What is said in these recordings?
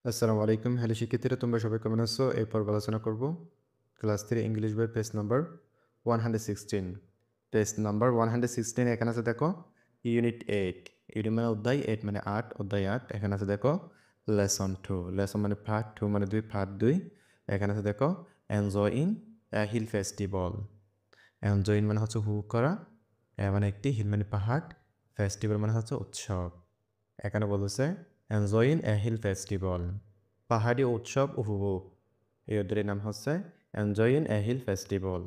আসসালামু আলাইকুম। হ্যালো শিক্ষার্থীরা, তোমরা সবাই কেমন আছো? এই পর্ব আলোচনা করব ক্লাস 3 ইংলিশ বইয়ের পেজ নাম্বার 116। পেজ নাম্বার 116 এখানে আছে দেখো ইউনিট 8। ইউনিট মানে অধ্যায়, 8 মানে 8, অধ্যায় 8। এখানে আছে দেখো লেসন 2। লেসন মানে পার্ট, 2 মানে 2, পার্ট 2। এখানে আছে দেখো enjoying a hill festival. Enjoying মানে হচ্ছে উপভোগ করা, মানে একটি, হিল মানে পাহাড়, ফেস্টিভ্যাল মানে হচ্ছে উৎসব। এখানে বলেছে এনজয়িং এ হিল ফেস্টিভ্যাল, পাহাড়ি উৎসব উপভোগ। এই অধ্যায়ের নাম হচ্ছে এনজয়িং এ হিল ফেস্টিভ্যাল।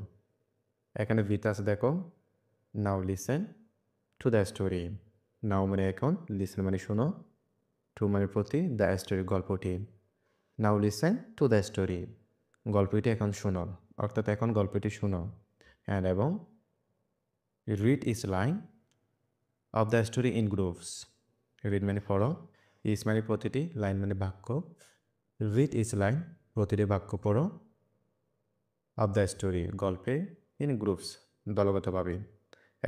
এখানে ভিত আছে দেখো now listen to the story. Now মানে এখন, লিসেন মানে শোনো, টু মানে প্রতি, দ্য স্টোরি গল্পটি। নাও লিসেন টু দ্য স্টোরি, গল্পটি এখন শোনো, অর্থাৎ এখন গল্পটি শোনো। অ্যান্ড এবং read each line of the story in groups. Read মানে পড়ো, ইজ মানে প্রতিটি, লাইন মানে বাক্য। রিড ইজ লাইন প্রতিটি বাক্য পড়ো, অফ দ্য স্টোরি গল্পে, ইন গ্রুপস দলগতভাবে।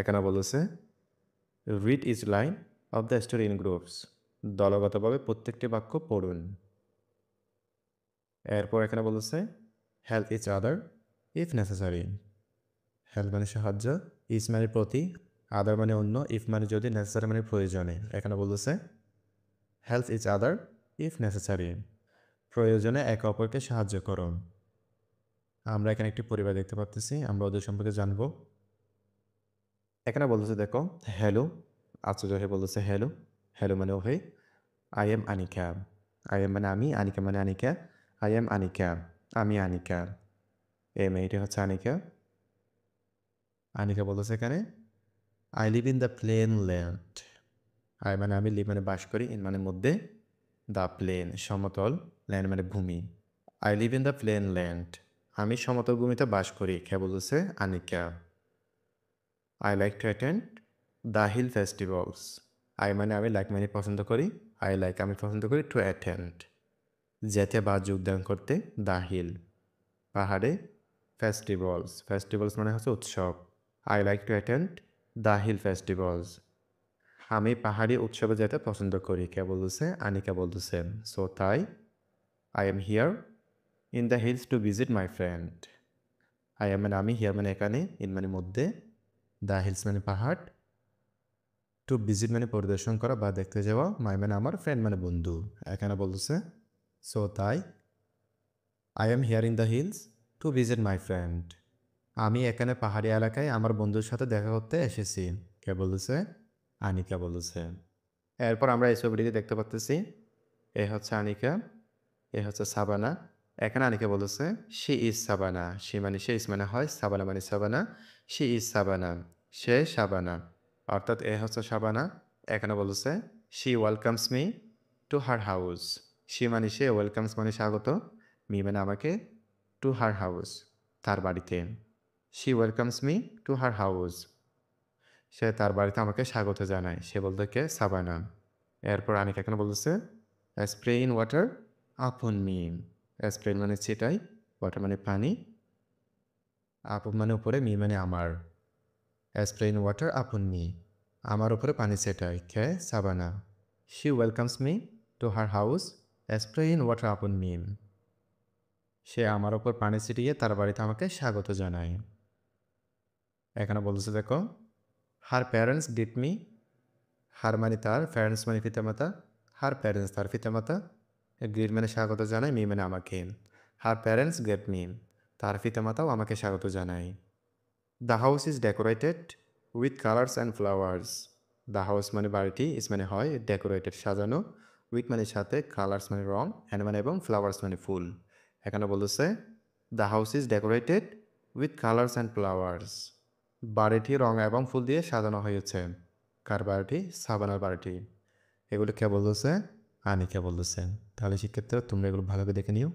এখানে বলেছে read each line of the story in groups, দলগতভাবে প্রত্যেকটি বাক্য পড়ুন। এরপর এখানে বলেছে help each other if necessary. Help মানে সাহায্য, ইজ মানে প্রতি, আদার মানে অন্য, ইফ মানে যদি, নেসেসারি মানে প্রয়োজনে। এখানে বলেছে help each other if necessary, প্রয়োজনে একে অপরকে সাহায্য করো। আমরা এখানে একটি পরিবার দেখতে পাচ্ছি, আমরা ওদের সম্পর্কে জানবো। এখানে বলতেছে দেখো হ্যালো, আশ্চর্য হয়ে বলতেছে হ্যালো। হ্যালো মানে ওহে। I am Anika. I am মানে আমি, আনিকা মানে আনিকা। আই এম আনিকা, আমি আনিকা। এই মেয়েটি হচ্ছে আনিকা। আনিকা বলতেছে এখানে I live in the plain land. I মানে আমি, লিভ মানে বাস করি, ইন মানে মধ্যে, দ্য প্লেন সমতল, ল্যান্ড মানে ভূমি। I live in the plain land, আমি সমতল ভূমিতে বাস করি। কে বলতেছে? Anika. I like to attend the hill festivals. I মানে আমি, লাইক মানে পছন্দ করি, আই লাইক আমি পছন্দ করি, টু অ্যাটেন্ড যেতে বা যোগদান করতে, দ্য হিল পাহাড়ে, ফেস্টিভ্যালস ফেস্টিভ্যালস মানে হচ্ছে উৎসব। I like to attend the hill festivals, আমি পাহাড়ি উৎসবে যেতে পছন্দ করি। কে বলতেছে? আনিকা বলতেছে। সো তাই I am here in the hills to visit my friend. I am মানে আমি, হিয়ার মানে এখানে, ইন মানে মধ্যে, দ্য হিলস মানে পাহাড়, টু ভিজিট মানে পরিদর্শন করা বা দেখতে যাওয়া, মাই মানে আমার, ফ্রেন্ড মানে বন্ধু। এখানে বলতেছে সো তাই I am here in the hills to visit my friend, আমি এখানে পাহাড়ি এলাকায় আমার বন্ধুর সাথে দেখা করতে এসেছি। কে বলতেছে? আনিকা বলতেছে। এরপর আমরা এই ছবিটিতে দেখতে পাচ্ছি এ হচ্ছে আনিকা, এ হচ্ছে সাবানা। এখানে আনিকা বলেছে শি ইজ সাবানা। শি মানে সে, ইজ মানে হয়, সাবানা মানে সাবানা। শি ইজ সাবানা, সে সাবানা, অর্থাৎ এ হচ্ছে সাবানা। এখানে বলেছে she welcomes me to her house. She মানে সে, ওয়েলকামস মানে স্বাগত, মি মানে আমাকে, টু হার হাউস তার বাড়িতে। She welcomes me to her house, সে তার বাড়িতে আমাকে স্বাগত জানায়। সে বলতে কে? সাবানা। এরপর আনিকা এখানে বলতেছে spray in water upon me. Spray মানে ছিটাই, ওয়াটার মানে পানি, আপন মানে উপরে, মি মানে আমার। Spray in water upon me, আমার উপরে পানি ছিটাই। কে? Shabana. She welcomes me to her house spray in water upon me, সে আমার ওপর পানি ছিটিয়ে তার বাড়িতে আমাকে স্বাগত জানায়। এখানে বলতেছে দেখো হার প্যারেন্টস ডিড মি। হার মানে তার, প্যারেন্টস মানে পিতামাতা, হার প্যারেন্টস তার পিতামাতা, গ্রিট মানে স্বাগত জানায়, মি মানে আমাকে। হার প্যারেন্টস গেট মি, তার পিতামাতাও আমাকে স্বাগত জানায়। The house is decorated with colours and flowers. The house মানে বাড়িটি, ইজ মানে হয়, ডেকোরেটেড সাজানো, উইথ মানে সাথে, কালার্স মানে রং, অ্যান্ড মানে এবং, ফ্লাওয়ার্স মানে ফুল। এখানে বলেছে the house is decorated with colours and flowers, বাড়িটি রং এবং ফুল দিয়ে সাজানো হয়েছে। কার বাড়িটি? সাবানার বাড়িটি। এগুলো কে বলতেছে? আনিকা বলতেছে। তাহলে শিক্ষার্থীরা তোমরা এগুলো ভালোভাবে দেখে নিও।